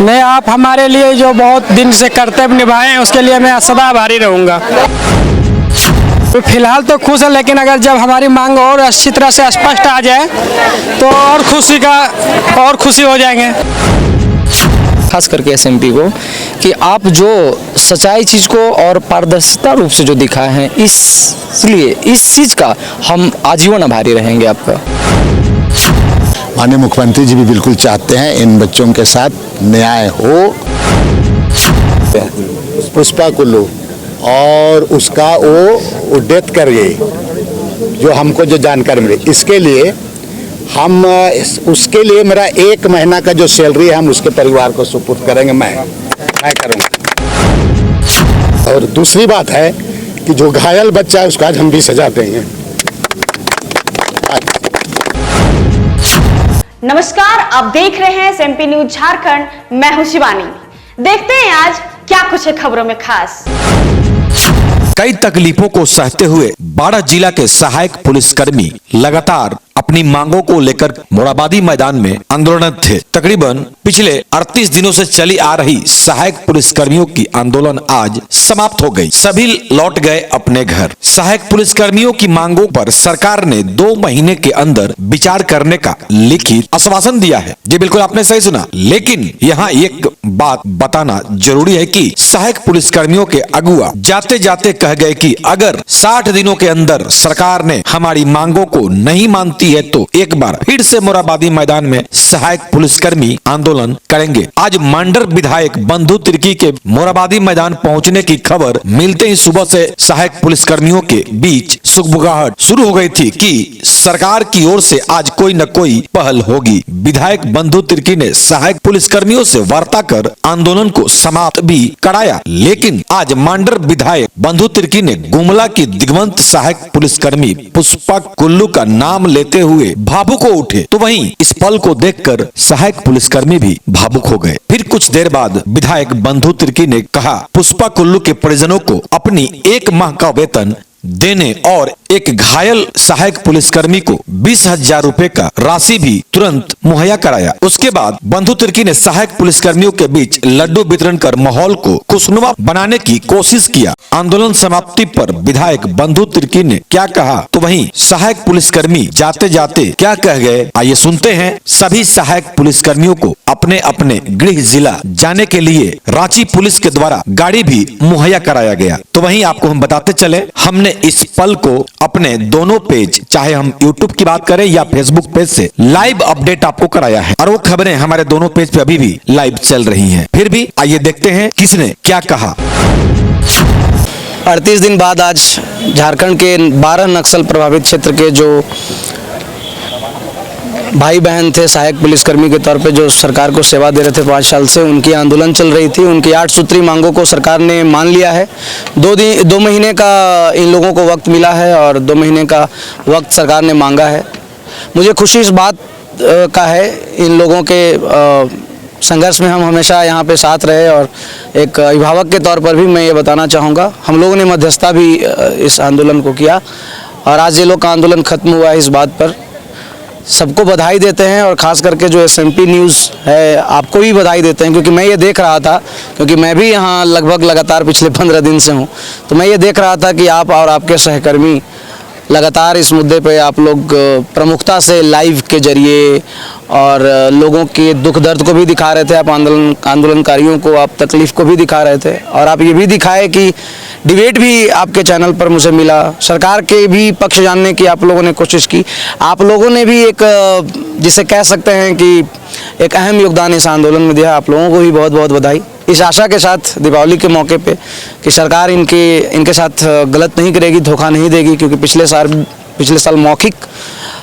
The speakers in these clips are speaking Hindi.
नहीं, आप हमारे लिए जो बहुत दिन से कर्तव्य निभाए हैं उसके लिए मैं सदा आभारी रहूँगा। तो फिलहाल तो खुश है, लेकिन अगर जब हमारी मांग और अच्छी तरह से स्पष्ट आ जाए तो और खुशी हो जाएंगे। खास करके एसएमपी को कि आप जो सच्चाई चीज़ को और पारदर्शिता रूप से जो दिखाए हैं, इसलिए इस चीज़ का हम आजीवन आभारी रहेंगे आपका। माननीय मुख्यमंत्री जी भी बिल्कुल चाहते हैं इन बच्चों के साथ न्याय हो। पुष्पा कुल्लू और उसका वो डेथ कर गई, जो हमको जो जानकारी मिली, इसके लिए हम उसके लिए मेरा 1 महीना का जो सैलरी है हम उसके परिवार को सुपुर्द करेंगे, मैं करूँगा। और दूसरी बात है कि जो घायल बच्चा है उसका आज हम भी सजा देंगे। नमस्कार, आप देख रहे हैं एसएमपी न्यूज झारखंड, मैं हूं शिवानी। देखते हैं आज क्या कुछ है खबरों में खास। कई तकलीफों को सहते हुए 12 जिला के सहायक पुलिसकर्मी लगातार अपनी मांगों को लेकर मोराबादी मैदान में आंदोलनरत थे। तकरीबन पिछले 38 दिनों से चली आ रही सहायक पुलिसकर्मियों की आंदोलन आज समाप्त हो गई। सभी लौट गए अपने घर। सहायक पुलिसकर्मियों की मांगों पर सरकार ने 2 महीने के अंदर विचार करने का लिखित आश्वासन दिया है। जी बिल्कुल, आपने सही सुना। लेकिन यहाँ एक बात बताना जरूरी है कि सहायक पुलिसकर्मियों के अगुआ जाते जाते कह गए कि अगर 60 दिनों के अंदर सरकार ने हमारी मांगों को नहीं मानती है तो एक बार फिर से मोराबादी मैदान में सहायक पुलिसकर्मी आंदोलन करेंगे। आज मंडर विधायक बंधु तिर्की के मोराबादी मैदान पहुंचने की खबर मिलते ही सुबह से सहायक पुलिसकर्मियों के बीच सुगबुगाहट शुरू हो गई थी कि सरकार की ओर से आज कोई न कोई पहल होगी। विधायक बंधु तिर्की ने सहायक पुलिसकर्मियों से वार्ता कर आंदोलन को समाप्त भी कराया, लेकिन आज मंडर विधायक बंधु तिर्की ने गुमला की दिग्वंत सहायक पुलिसकर्मी पुष्पा कुल्लू का नाम लेते हुए भावुक हो उठे। तो वहीं इस पल को देखकर सहायक पुलिसकर्मी भी भावुक हो गए। फिर कुछ देर बाद विधायक बंधु तिर्की ने कहा पुष्पा कुल्लू के परिजनों को अपनी 1 माह का वेतन देने और एक घायल सहायक पुलिसकर्मी को 20,000 रुपए का राशि भी तुरंत मुहैया कराया। उसके बाद बंधु तिर्की ने सहायक पुलिसकर्मियों के बीच लड्डू वितरण कर माहौल को खुशनुमा बनाने की कोशिश किया। आंदोलन समाप्ति पर विधायक बंधु तिर्की ने क्या कहा, तो वहीं सहायक पुलिसकर्मी जाते जाते क्या कह गए, आइए सुनते हैं। सभी सहायक पुलिसकर्मियों को अपने अपने गृह जिला जाने के लिए रांची पुलिस के द्वारा गाड़ी भी मुहैया कराया गया। तो वहीं आपको हम बताते चले, हमने इस पल को अपने दोनों पेज, चाहे हम YouTube की बात करें या Facebook पेज से लाइव अपडेट आपको कराया है और वो खबरें हमारे दोनों पेज पे अभी भी लाइव चल रही हैं। फिर भी आइए देखते हैं किसने क्या कहा। 38 दिन बाद आज झारखंड के 12 नक्सल प्रभावित क्षेत्र के जो भाई बहन थे सहायक पुलिसकर्मी के तौर पे जो सरकार को सेवा दे रहे थे 5 साल से, उनकी आंदोलन चल रही थी। उनकी 8 सूत्री मांगों को सरकार ने मान लिया है। 2 महीने का इन लोगों को वक्त मिला है और 2 महीने का वक्त सरकार ने मांगा है। मुझे खुशी इस बात का है, इन लोगों के संघर्ष में हम हमेशा यहाँ पे साथ रहे और एक अभिभावक के तौर पर भी मैं ये बताना चाहूँगा, हम लोगों ने मध्यस्थता भी इस आंदोलन को किया और आज ये लोग का आंदोलन खत्म हुआ है। इस बात पर सबको बधाई देते हैं और ख़ास करके जो एसएमपी न्यूज़ है आपको भी बधाई देते हैं, क्योंकि मैं ये देख रहा था, क्योंकि मैं भी यहाँ लगभग लगातार पिछले 15 दिन से हूँ, तो मैं ये देख रहा था कि आप और आपके सहकर्मी लगातार इस मुद्दे पे आप लोग प्रमुखता से लाइव के जरिए और लोगों के दुख दर्द को भी दिखा रहे थे। आप आंदोलनकारियों को, आप तकलीफ़ को भी दिखा रहे थे और आप ये भी दिखाए कि डिबेट भी आपके चैनल पर मुझे मिला। सरकार के भी पक्ष जानने की आप लोगों ने कोशिश की। आप लोगों ने भी एक जिसे कह सकते हैं कि एक अहम योगदान इस आंदोलन में दिया। आप लोगों को भी बहुत बहुत बधाई। इस आशा के साथ दीपावली के मौके पे कि सरकार इनके साथ गलत नहीं करेगी, धोखा नहीं देगी, क्योंकि पिछले साल मौखिक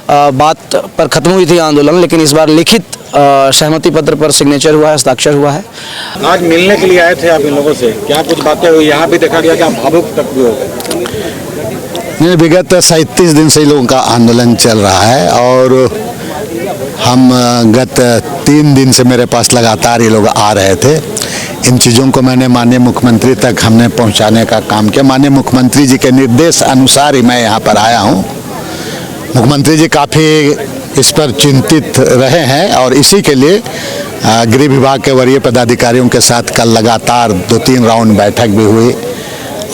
बात पर ख़त्म हुई थी आंदोलन, लेकिन इस बार लिखित सहमति पत्र पर सिग्नेचर हुआ है, हस्ताक्षर हुआ है। आज मिलने के लिए आए थे आप इन लोगों से, क्या कुछ बातें हुई? यहाँ भी देखा गया कि आप भावुक तक भी हो गए। विगत 37 दिन से इन लोगों का आंदोलन चल रहा है और हम गत 3 दिन से मेरे पास लगातार ये लोग आ रहे थे। इन चीज़ों को मैंने माननीय मुख्यमंत्री तक हमने पहुंचाने का काम किया। माननीय मुख्यमंत्री जी के निर्देश अनुसार ही मैं यहाँ पर आया हूँ। मुख्यमंत्री जी काफ़ी इस पर चिंतित रहे हैं और इसी के लिए गृह विभाग के वरीय पदाधिकारियों के साथ कल लगातार 2-3 राउंड बैठक भी हुई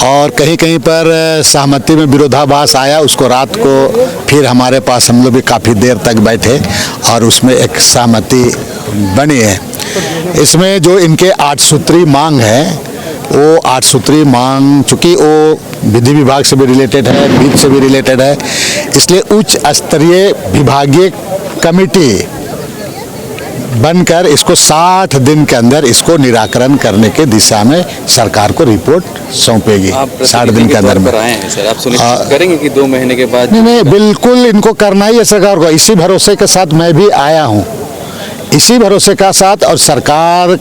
और कहीं कहीं पर सहमति में विरोधाभास आया। उसको रात को फिर हमारे पास हम लोग भी काफ़ी देर तक बैठे और उसमें एक सहमति बनी है। इसमें जो इनके 8 सूत्री मांग है वो 8 सूत्री मांग, चूँकि वो विधि विभाग से भी रिलेटेड है, वित्त से भी रिलेटेड है, इसलिए उच्च स्तरीय विभागीय कमेटी बनकर इसको 60 दिन के अंदर इसको निराकरण करने के दिशा में सरकार को रिपोर्ट सौंपेगी। 60 दिन के अंदर में सर आप सुनिश्चित करेंगे कि 2 महीने के बाद? नहीं, बिल्कुल इनको करना ही है सरकार को। इसी भरोसे के साथ मैं भी आया हूँ, इसी भरोसे का साथ। और सरकार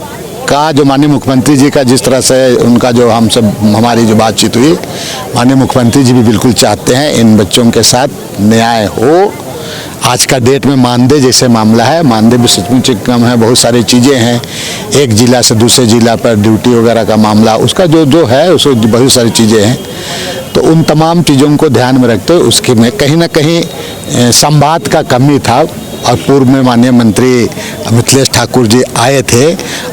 का जो माननीय मुख्यमंत्री जी का जिस तरह से उनका जो हम सब हमारी जो बातचीत हुई, माननीय मुख्यमंत्री जी भी बिल्कुल चाहते हैं इन बच्चों के साथ न्याय हो। आज का डेट में मानदेय जैसे मामला है, मानदेय भी सचमुच कम है, बहुत सारी चीज़ें हैं, एक जिला से दूसरे जिला पर ड्यूटी वगैरह का मामला, उसका जो है उसको बहुत सारी चीज़ें हैं। तो उन तमाम चीज़ों को ध्यान में रखते हुए उसके में कहीं ना कहीं संवाद का कमी था। और पूर्व में माननीय मंत्री मिथिलेश ठाकुर जी आए थे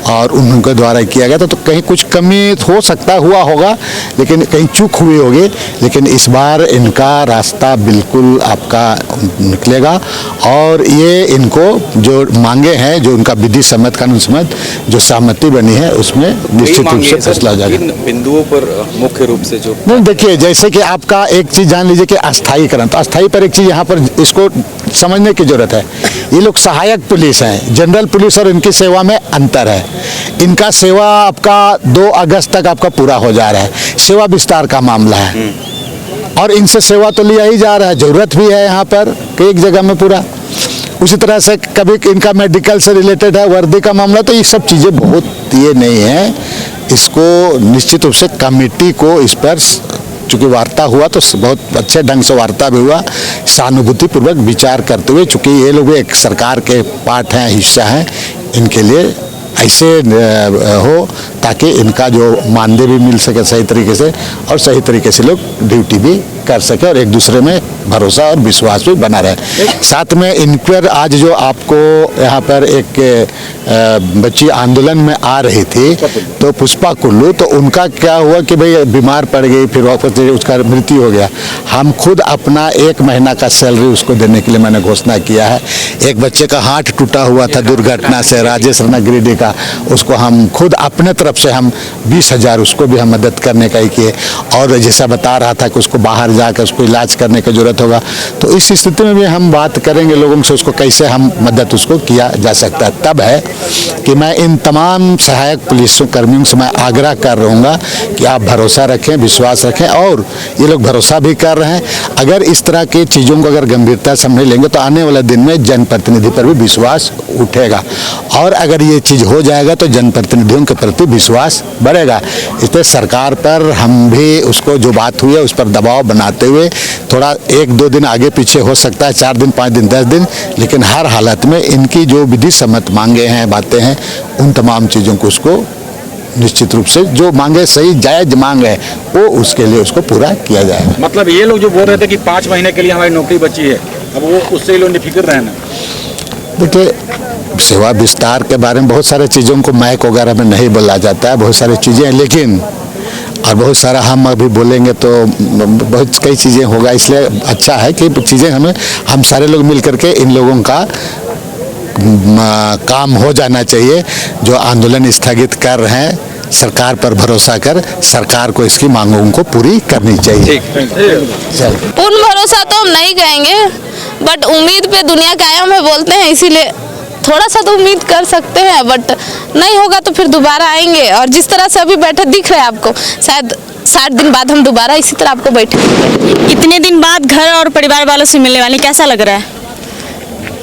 और उनके द्वारा किया गया था, तो कहीं कुछ कमी हो सकता हुआ होगा, लेकिन कहीं चूक हुई होगी। लेकिन इस बार इनका रास्ता बिल्कुल आपका निकलेगा और ये इनको जो मांगे हैं, जो उनका विधि सम्मत कानून सम्मत जो सहमति बनी है उसमें निश्चित रूप से फैसला हो जाएगा। बिंदुओं पर मुख्य रूप से जो नहीं, देखिए जैसे कि आपका एक चीज़ जान लीजिए कि अस्थायीकरण, तो अस्थायी पर एक चीज़ यहाँ पर इसको समझने की जरूरत है। ये लोग सहायक पुलिस हैं, जनरल पुलिस और इनकी सेवा में अंतर है। इनका सेवा आपका 2 अगस्त तक आपका पूरा हो जा रहा है, सेवा विस्तार का मामला है और इनसे सेवा तो लिया ही जा रहा है, जरूरत भी है यहाँ पर एक जगह में पूरा। उसी तरह से कभी इनका मेडिकल से रिलेटेड है, वर्दी का मामला, तो ये सब चीज़ें बहुत ये नहीं है। इसको निश्चित रूप से कमेटी को इस पर चूँकि वार्ता हुआ तो बहुत अच्छे ढंग से वार्ता भी हुआ, सहानुभूति पूर्वक विचार करते हुए, चूँकि ये लोग एक सरकार के पार्ट हैं, हिस्सा हैं, इनके लिए ऐसे हो ताकि इनका जो मानदेय भी मिल सके सही तरीके से और सही तरीके से लोग ड्यूटी भी कर सके और एक दूसरे में भरोसा और विश्वास भी बना रहे। साथ में इन पर आज जो आपको यहाँ पर एक बच्ची आंदोलन में आ रही थी, तो पुष्पा कुल्लू, तो उनका क्या हुआ कि भाई बीमार पड़ गई, फिर वापस उसका मृत्यु हो गया। हम खुद अपना 1 महीना का सैलरी उसको देने के लिए मैंने घोषणा किया है। एक बच्चे का हाथ टूटा हुआ था दुर्घटना से, राजेश राणा गिरिडीह का, उसको हम खुद अपने तरफ से हम 20,000 उसको भी हम मदद करने का ही किए। और जैसा बता रहा था कि उसको बाहर जाकर उसको इलाज करने की जरूरत होगा, तो इस स्थिति में भी हम बात करेंगे लोगों से, उसको कैसे हम मदद उसको किया जा सकता है। तब है कि मैं इन तमाम सहायक पुलिस कर्मियों से मैं आग्रह कर रहूँगा कि आप भरोसा रखें, विश्वास रखें, और ये लोग भरोसा भी कर रहे हैं। अगर इस तरह की चीज़ों को अगर गंभीरता से समझ लेंगे तो आने वाले दिन में जनप्रतिनिधि पर भी विश्वास उठेगा और अगर ये चीज़ हो जाएगा तो जनप्रतिनिधियों के प्रति विश्वास बढ़ेगा। इसलिए सरकार पर हम भी उसको जो बात हुई है उस पर दबाव बनाते हुए थोड़ा 1-2 दिन आगे पीछे हो सकता है, 4 दिन, 5 दिन, 10 दिन, लेकिन हर हालत में इनकी जो विधि सम्मत मांगे हैं, बातें हैं, उन तमाम चीज़ों को उसको निश्चित रूप से जो मांगे सही जायज मांग है वो उसके लिए उसको पूरा किया जाएगा। मतलब ये लोग जो बोल रहे थे कि 5 महीने के लिए हमारी नौकरी बची है, अब वो उससे लोग निफिक्र रहे ना। देखिए, सेवा विस्तार के बारे में बहुत सारे चीज़ों को मैक वगैरह में नहीं बोला जाता है, बहुत सारी चीज़ें हैं, लेकिन और बहुत सारा हम अभी बोलेंगे तो बहुत कई चीज़ें होगा, इसलिए अच्छा है कि चीज़ें हम सारे लोग मिल करके इन लोगों का काम हो जाना चाहिए। जो आंदोलन स्थगित कर रहे हैं, सरकार पर भरोसा कर सरकार को इसकी मांगों को पूरी करनी चाहिए। पूर्ण भरोसा तो हम नहीं कहेंगे, बट उम्मीद पे दुनिया कायम है बोलते हैं, इसीलिए थोड़ा सा तो उम्मीद कर सकते हैं, बट नहीं होगा तो फिर दोबारा आएंगे। और जिस तरह से अभी बैठे दिख रहे हैं आपको, शायद 60 दिन बाद हम दोबारा इसी तरह आपको बैठे। इतने दिन बाद घर और परिवार वालों से मिलने वाली, कैसा लग रहा है?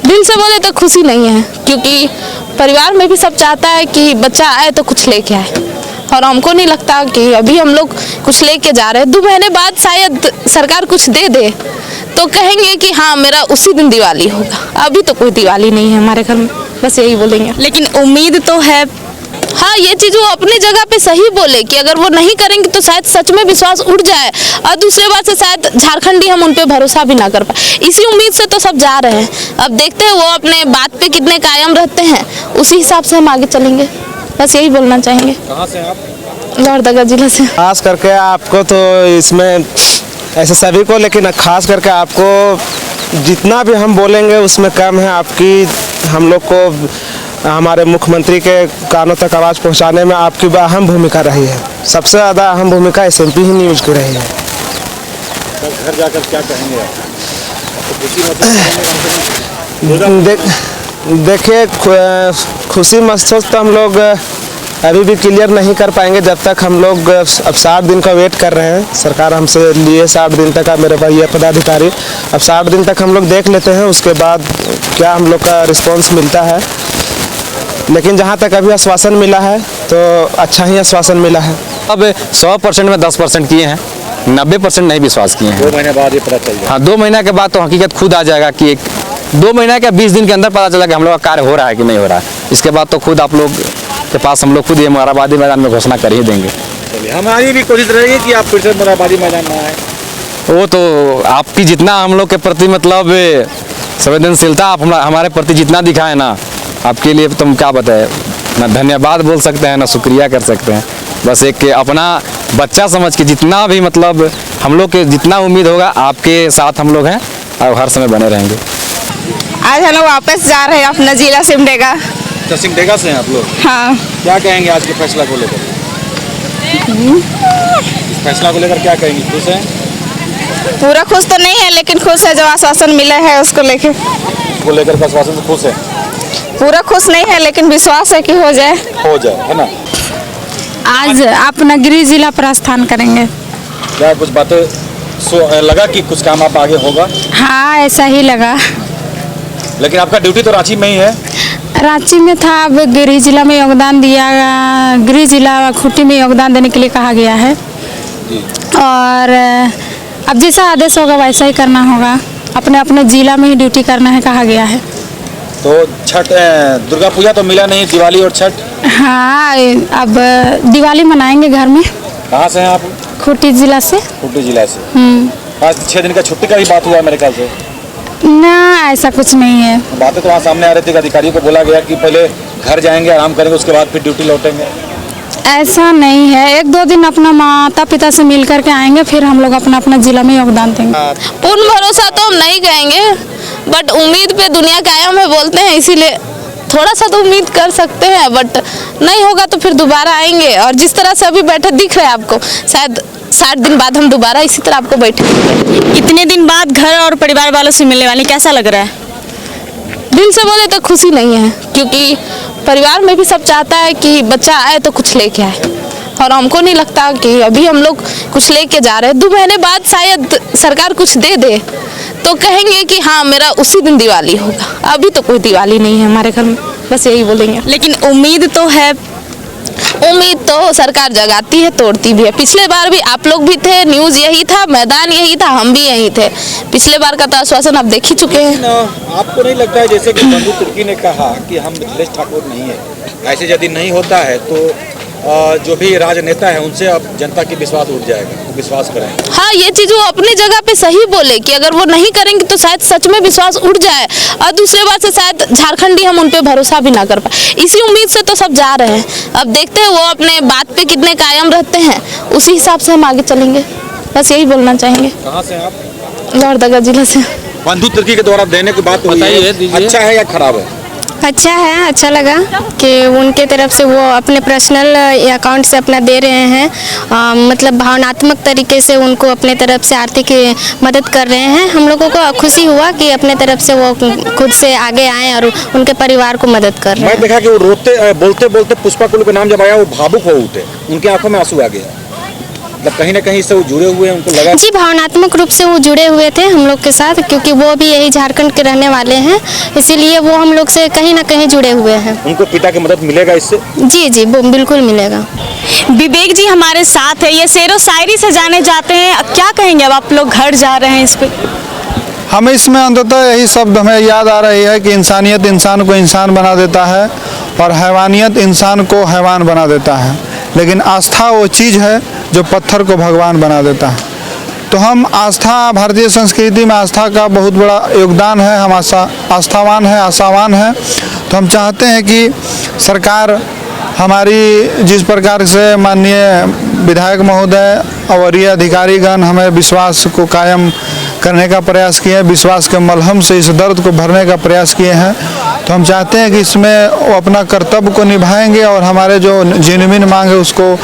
दिल से बोले तो खुशी नहीं है, क्योंकि परिवार में भी सब चाहता है कि बच्चा आए तो कुछ लेके आए, और हमको नहीं लगता कि अभी हम लोग कुछ लेके जा रहे हैं। 2 महीने बाद शायद सरकार कुछ दे दे तो कहेंगे कि हाँ मेरा उसी दिन दिवाली होगा। अभी तो कोई दिवाली नहीं है हमारे घर में, बस यही बोलेंगे। लेकिन उम्मीद तो है हाँ, ये चीज वो अपनी जगह पे सही बोले कि अगर वो नहीं करेंगे तो शायद सच में विश्वास उठ जाए और दूसरे बात से शायद झारखंडी हम उन पे भरोसा भी ना कर पाए। इसी उम्मीद से तो सब जा रहे हैं। अब देखते हैं वो अपने बात पे कितने कायम रहते हैं, उसी हिसाब से हम आगे चलेंगे। बस यही बोलना चाहेंगे। कहाँ से आप? लोहरदगा जिला से। खास करके आपको तो इसमें ऐसे सभी को, लेकिन खास करके आपको जितना भी हम बोलेंगे उसमें कम है। आपकी हम लोग को हमारे मुख्यमंत्री के कानों तक आवाज़ पहुंचाने में आपकी अहम भूमिका रही है। सबसे ज़्यादा अहम भूमिका SMP ही न्यूज़ की रही है। घर जाकर क्या कहेंगे आप? देखिए, खुशी महसूस तो हम लोग अभी भी क्लियर नहीं कर पाएंगे जब तक हम लोग अब 60 दिन का वेट कर रहे हैं। सरकार हमसे लिए 60 दिन तक का, मेरे भाई ये पदाधिकारी, अब 60 दिन तक हम लोग देख लेते हैं, उसके बाद क्या हम लोग का रिस्पांस मिलता है। लेकिन जहाँ तक अभी आश्वासन मिला है तो अच्छा ही आश्वासन मिला है। अब 100% में 10% किए हैं, 90% नहीं विश्वास किए हैं। 2 महीने बाद ये पता चल जाएगा। हाँ, 2 महीना के बाद तो हकीकत खुद आ जाएगा कि 2 महीना के 20 दिन के अंदर पता चला कि हम लोग का कार्य हो रहा है कि नहीं हो रहा है। इसके बाद तो खुद आप लोग के पास हम लोग खुद ये मोराबादी मैदान में घोषणा कर ही देंगे। हमारी भी कोशिश रहेगी कि आप फिर से मोराबादी मैदान में आए। वो तो आपकी जितना हम लोग के प्रति मतलब संवेदनशीलता आप हमारे प्रति जितना दिखाए ना, आपके लिए तुम क्या बताए, ना धन्यवाद बोल सकते हैं ना शुक्रिया कर सकते हैं। बस एक अपना बच्चा समझ के जितना भी मतलब हम लोग के जितना उम्मीद होगा आपके साथ हम लोग हैं और हर समय बने रहेंगे। आज हम लोग वापस जा रहे हैं अपना जिला सिमडेगा। तो सिमडेगा से हैं आप लोग? हाँ। क्या कहेंगे आज के फैसला को लेकर? इस फैसला को लेकर क्या कहेंगे? खुश हैं? पूरा खुश तो नहीं है, लेकिन खुश है जो आश्वासन मिला है उसको लेकर। उसको लेकर आश्वासन से खुश है? पूरा खुश नहीं है, लेकिन विश्वास है कि हो जाए, है ना। आज अपना गृह जिला प्रस्थान करेंगे। क्या कुछ बातें लगा कि कुछ काम आप आगे होगा? हाँ, ऐसा ही लगा। लेकिन आपका ड्यूटी तो रांची में ही है? रांची में था, अब गृह जिला में योगदान दिया, गृह जिला खूंटी में योगदान देने के लिए कहा गया है। और अब जैसा आदेश होगा वैसा ही करना होगा। अपने अपने जिला में ही ड्यूटी करना है, कहा गया है। तो छठ, दुर्गा पूजा तो मिला नहीं, दिवाली और छठ? हाँ, अब दिवाली मनाएंगे घर में। कहाँ से हैं आप? खूंटी जिला से। खूंटी जिला से। आज 6 दिन का छुट्टी का भी बात हुआ मेरे ख्याल से। ना, ऐसा कुछ नहीं है। बातें तो वहाँ सामने आ रही थी, अधिकारियों को बोला गया कि पहले घर जाएंगे, आराम करेंगे, उसके बाद फिर ड्यूटी लौटेंगे। ऐसा नहीं है, 1-2 दिन अपना माता पिता से मिल करके आएंगे, फिर हम लोग अपना अपना जिला में योगदान देंगे। पूर्ण भरोसा तो हम नहीं कहेंगे, बट उम्मीद पे दुनिया कायम है बोलते हैं, इसीलिए थोड़ा सा तो उम्मीद कर सकते हैं। बट नहीं होगा तो फिर दोबारा आएंगे। और जिस तरह से अभी बैठे दिख रहे हैं आपको, शायद 60 दिन बाद हम दोबारा इसी तरह आपको बैठे। इतने दिन बाद घर और परिवार वालों से मिलने वाले, कैसा लग रहा है? दिल से बोले तो खुशी नहीं है, क्योंकि परिवार में भी सब चाहता है कि बच्चा आए तो कुछ लेके आए, और हमको नहीं लगता कि अभी हम लोग कुछ लेके जा रहे हैं। 2 महीने बाद शायद सरकार कुछ दे दे तो कहेंगे कि हाँ मेरा उसी दिन दिवाली होगा। अभी तो कोई दिवाली नहीं है हमारे घर में, बस यही बोलेंगे। लेकिन उम्मीद तो है। उम्मीद तो सरकार जगाती है, तोड़ती भी है। पिछले बार भी आप लोग भी थे, न्यूज़ यही था, मैदान यही था, हम भी यही थे। पिछले बार का तो आश्वासन आप देख ही चुके हैं। आपको नहीं लगता है जैसे कि बंधु तिर्की ने कहा कि हम मिथिलेश ठाकुर नहीं है, ऐसे यदि नहीं होता है तो जो भी राजनेता है उनसे अब जनता की विश्वास उठ जाएगा, तो विश्वास करें? हाँ, ये चीज वो अपनी जगह पे सही बोले कि अगर वो नहीं करेंगे तो शायद सच में विश्वास उठ जाए और दूसरे बात से शायद झारखंडी हम उन पे भरोसा भी ना कर पाए। इसी उम्मीद से तो सब जा रहे हैं। अब देखते हैं वो अपने बात पे कितने कायम रहते हैं, उसी हिसाब से हम आगे चलेंगे। बस यही बोलना चाहेंगे। कहाँ से आप? लोहरदगा जिला से। बंधु तिर्की के द्वारा देने की बात हुई है, अच्छा है या खराब है? अच्छा है, अच्छा लगा कि उनके तरफ से वो अपने पर्सनल अकाउंट से अपना दे रहे हैं। मतलब भावनात्मक तरीके से उनको अपने तरफ से आर्थिक मदद कर रहे हैं। हम लोगों को खुशी हुआ कि अपने तरफ से वो खुद से आगे आए और उनके परिवार को मदद कर रहे हैं। मैं देखा कि वो रोते बोलते बोलते पुष्पा कुल्लू का नाम जब आया वो भावुक हो उठे, उनकी आंखों में आंसू आ गया। मतलब कहीं ना कहीं से वो जुड़े हुए हैं, उनको लगा जी भावनात्मक रूप से वो जुड़े हुए थे हम लोग के साथ, क्योंकि वो भी यही झारखंड के रहने वाले हैं, इसीलिए वो हम लोग से कहीं ना कहीं जुड़े हुए हैं। उनको पिता की मदद मिलेगा इससे? जी जी, वो बिल्कुल मिलेगा। विवेक जी हमारे साथ है, ये शेरो शायरी से जाने जाते हैं। अब क्या कहेंगे, अब आप लोग घर जा रहे हैं, इस पे हमें इसमें अंततः यही शब्द हमें याद आ रही है कि इंसानियत इंसान को इंसान बना देता है, और हैवानियत इंसान को हैवान बना देता है, लेकिन आस्था वो चीज़ है जो पत्थर को भगवान बना देता है। तो हम आस्था, भारतीय संस्कृति में आस्था का बहुत बड़ा योगदान है। हम आस्थावान हैं, आशावान हैं। तो हम चाहते हैं कि सरकार हमारी जिस प्रकार से माननीय विधायक महोदय और वरीय अधिकारीगण हमें विश्वास को कायम करने का प्रयास किए हैं, विश्वास के मलहम से इस दर्द को भरने का प्रयास किए हैं, तो हम चाहते हैं कि इसमें वो अपना कर्तव्य को निभाएंगे और हमारे जो जेन्युइन मांग है उसको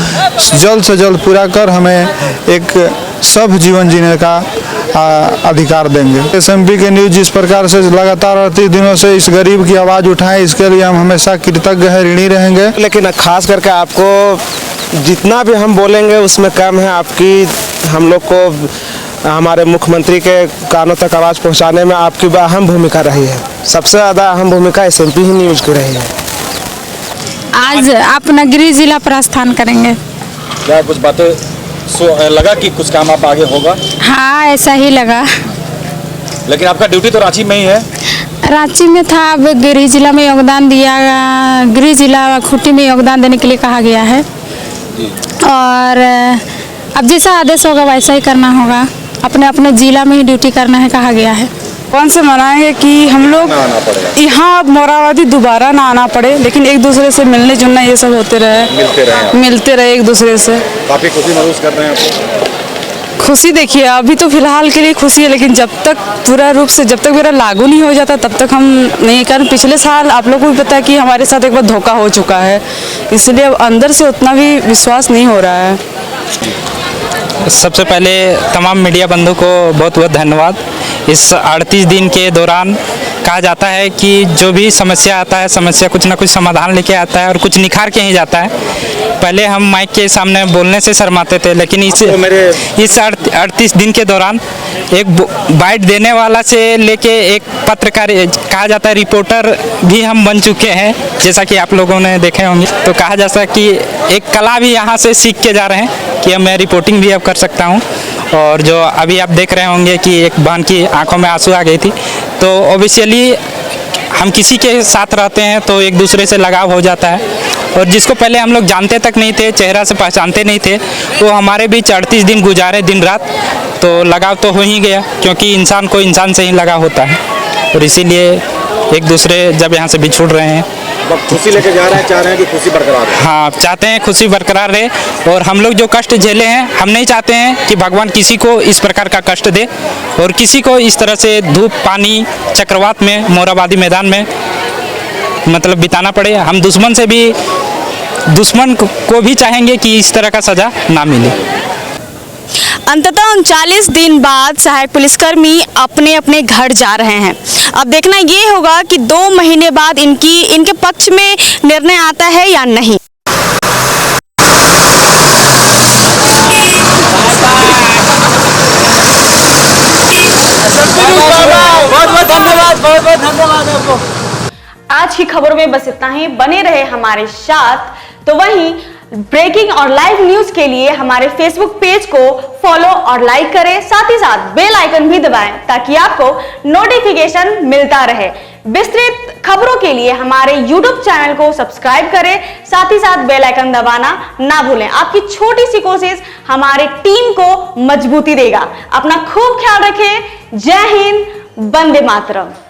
जल्द से जल्द पूरा कर हमें एक सब जीवन जीने का अधिकार देंगे। SMP के न्यूज़ जिस प्रकार से लगातार 38 दिनों से इस गरीब की आवाज़ उठाएं, इसके लिए हम हमेशा कृतज्ञ हैं, ऋणी रहेंगे। लेकिन खास करके आपको जितना भी हम बोलेंगे उसमें कम है। आपकी हम लोग को हमारे मुख्यमंत्री के कानों तक आवाज़ पहुंचाने में आपकी अहम भूमिका रही है। सबसे ज़्यादा अहम भूमिका SMP ही न्यूज़ की रही है। आज आप नगरी जिला प्रस्थान करेंगे। क्या कुछ बातें लगा कि कुछ काम आप आगे होगा? हाँ, ऐसा ही लगा। लेकिन आपका ड्यूटी तो रांची में ही है। रांची में था, अब गृह जिला में योगदान दिया, गृह जिला खूंटी में योगदान देने के लिए कहा गया है। और अब जैसा आदेश होगा वैसा ही करना होगा। अपने अपने जिला में ही ड्यूटी करना है, कहा गया है। कौन से मनाएंगे कि हम लोग यहाँ मोराबादी दोबारा ना आना पड़े, लेकिन एक दूसरे से मिलने जुलना ये सब होते रहे, मिलते रहे एक दूसरे से। काफी खुशी महसूस कर रहे हैं आप? खुशी देखिए, अभी तो फिलहाल के लिए खुशी है, लेकिन जब तक पूरा रूप से जब तक मेरा लागू नहीं हो जाता तब तक हम नहीं कर। पिछले साल आप लोगों को भी पता है कि हमारे साथ एक बार धोखा हो चुका है, इसलिए अब अंदर से उतना भी विश्वास नहीं हो रहा है। सबसे पहले तमाम मीडिया बंधु को बहुत बहुत धन्यवाद। इस 38 दिन के दौरान कहा जाता है कि जो भी समस्या आता है, समस्या कुछ ना कुछ समाधान लेके आता है और कुछ निखार के ही जाता है। पहले हम माइक के सामने बोलने से शर्माते थे, लेकिन इस 38 दिन के दौरान एक बाइट देने वाला से लेके एक पत्रकार, कहा जाता है रिपोर्टर भी हम बन चुके हैं, जैसा कि आप लोगों ने देखे होंगे। तो कहा जाता है कि एक कला भी यहाँ से सीख के जा रहे हैं कि मैं रिपोर्टिंग भी अब कर सकता हूँ। और जो अभी आप देख रहे होंगे कि एक बहन की आंखों में आंसू आ गई थी, तो ऑब्वियसली हम किसी के साथ रहते हैं तो एक दूसरे से लगाव हो जाता है। और जिसको पहले हम लोग जानते तक नहीं थे, चेहरा से पहचानते नहीं थे, वो हमारे बीच 38 दिन गुजारे दिन रात, तो लगाव तो हो ही गया, क्योंकि इंसान को इंसान से ही लगाव होता है। और इसीलिए एक दूसरे जब यहाँ से बिछुड़ रहे हैं, खुशी लेके जा रहे हैं, चाह रहे हैं कि खुशी बरकरार रहे। हाँ, चाहते हैं खुशी बरकरार रहे। और हम लोग जो कष्ट झेले हैं, हम नहीं चाहते हैं कि भगवान किसी को इस प्रकार का कष्ट दे और किसी को इस तरह से धूप पानी चक्रवात में मोराबादी मैदान में मतलब बिताना पड़े। हम दुश्मन को भी चाहेंगे कि इस तरह का सजा ना मिले। अंततः 39 दिन बाद सहायक पुलिसकर्मी अपने अपने घर जा रहे हैं। अब देखना ये होगा कि 2 महीने बाद इनके पक्ष में निर्णय आता है या नहीं। बहुत धन्यवाद आपको। आज की खबरों में बस इतना ही। बने रहे हमारे साथ। तो वहीं ब्रेकिंग और लाइव न्यूज के लिए हमारे फेसबुक पेज को फॉलो और लाइक करें, साथ ही साथ बेल आइकन भी दबाएं ताकि आपको नोटिफिकेशन मिलता रहे। विस्तृत खबरों के लिए हमारे YouTube चैनल को सब्सक्राइब करें, साथ ही साथ बेल आइकन दबाना ना भूलें। आपकी छोटी सी कोशिश हमारे टीम को मजबूती देगा। अपना खूब ख्याल रखें। जय हिंद, वंदे मातरम।